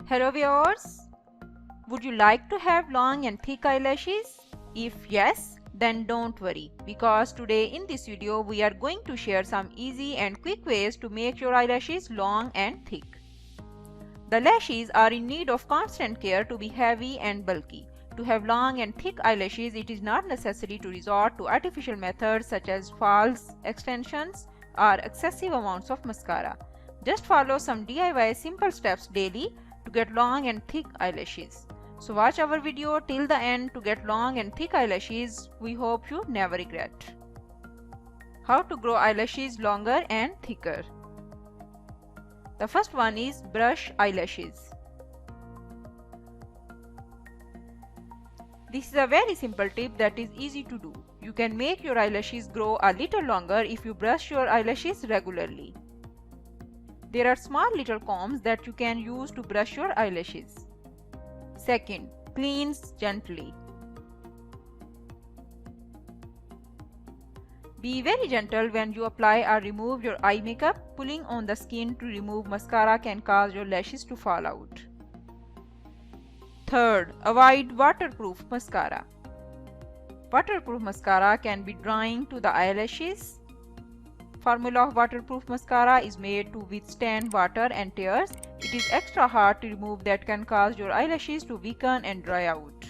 Hello viewers, would you like to have long and thick eyelashes? If yes, then don't worry because today in this video we are going to share some easy and quick ways to make your eyelashes long and thick. The lashes are in need of constant care to be heavy and bulky. To have long and thick eyelashes, it is not necessary to resort to artificial methods such as false extensions or excessive amounts of mascara. Just follow some DIY simple steps daily to get long and thick eyelashes. So watch our video till the end to get long and thick eyelashes. We hope you never regret. How to grow eyelashes longer and thicker. The first one is brush eyelashes. This is a very simple tip that is easy to do. You can make your eyelashes grow a little longer if you brush your eyelashes regularly. There are small little combs that you can use to brush your eyelashes. Second, cleanse gently. Be very gentle when you apply or remove your eye makeup. Pulling on the skin to remove mascara can cause your lashes to fall out. Third, avoid waterproof mascara. Waterproof mascara can be drying to the eyelashes. Formula of waterproof mascara is made to withstand water and tears. It is extra hard to remove that can cause your eyelashes to weaken and dry out.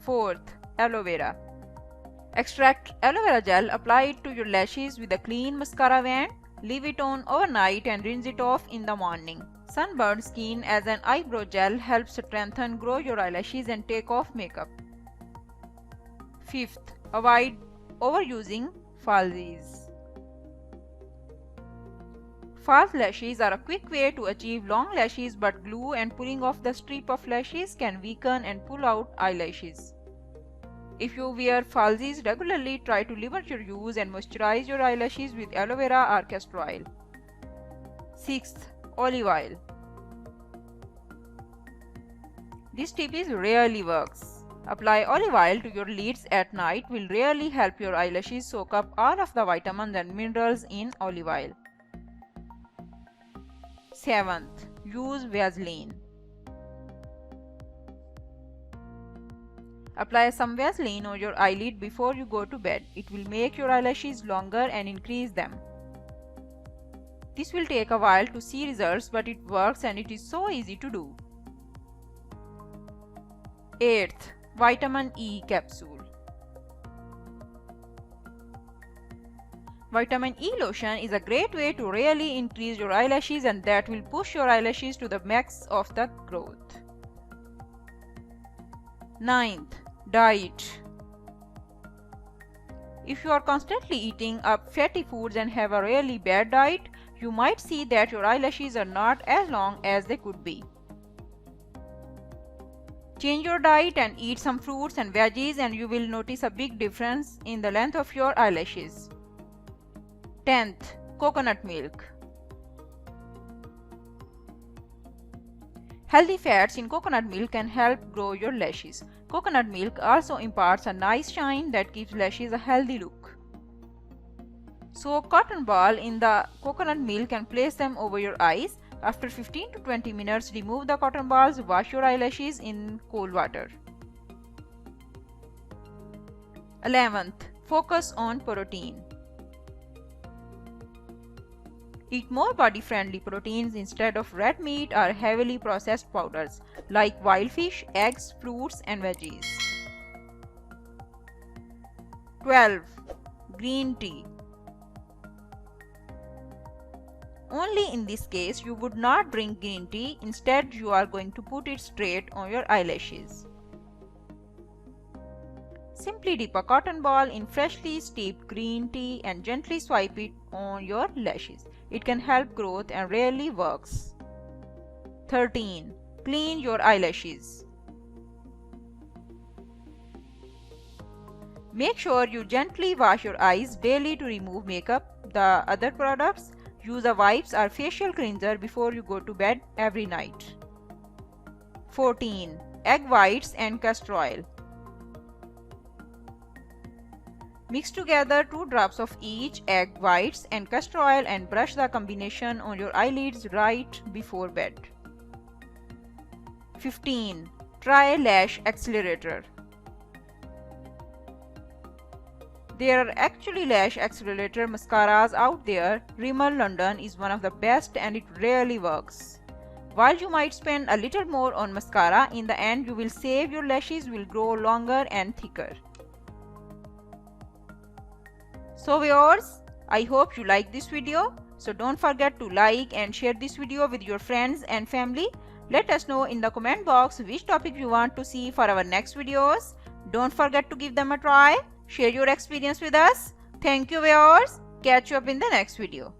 Fourth, aloe vera. Extract aloe vera gel, apply it to your lashes with a clean mascara wand. Leave it on overnight and rinse it off in the morning. Sunburned skin as an eyebrow gel helps strengthen, grow your eyelashes and take off makeup. Fifth, avoid overusing falsies. False lashes are a quick way to achieve long lashes, but glue and pulling off the strip of lashes can weaken and pull out eyelashes. If you wear falsies regularly, try to limit your use and moisturize your eyelashes with aloe vera or castor oil. Sixth, olive oil. This tip is rarely works. Apply olive oil to your lids at night will really help your eyelashes soak up all of the vitamins and minerals in olive oil. Seventh, use Vaseline. Apply some Vaseline on your eyelid before you go to bed. It will make your eyelashes longer and increase them. This will take a while to see results, but it works and it is so easy to do. Eighth, vitamin E capsule. Vitamin E lotion is a great way to really increase your eyelashes, and that will push your eyelashes to the max of the growth. Ninth, diet. If you are constantly eating up fatty foods and have a really bad diet, you might see that your eyelashes are not as long as they could be. Change your diet and eat some fruits and veggies and you will notice a big difference in the length of your eyelashes. 10th, coconut milk. Healthy fats in coconut milk can help grow your lashes. Coconut milk also imparts a nice shine that gives lashes a healthy look. Soak cotton ball in the coconut milk and place them over your eyes. After 15 to 20 minutes, remove the cotton balls. Wash your eyelashes in cold water. 11th, focus on protein. Eat more body-friendly proteins instead of red meat or heavily processed powders like wild fish, eggs, fruits, and veggies. 12. Green tea. Only in this case you would not drink green tea, instead you are going to put it straight on your eyelashes. Simply dip a cotton ball in freshly steeped green tea and gently swipe it on your lashes. It can help growth and really works. 13. Clean your eyelashes. Make sure you gently wash your eyes daily to remove makeup. The other products, use a wipes or facial cleanser before you go to bed every night. 14. Egg whites and castor oil. Mix together 2 drops of each egg whites and castor oil and brush the combination on your eyelids right before bed. 15. Try Lash Accelerator. There are actually Lash Accelerator mascaras out there. Rimmel London is one of the best and it really works. While you might spend a little more on mascara, in the end you will save, your lashes will grow longer and thicker. So viewers, I hope you like this video. So don't forget to like and share this video with your friends and family. Let us know in the comment box which topic you want to see for our next videos. Don't forget to give them a try. Share your experience with us. Thank you viewers. Catch you up in the next video.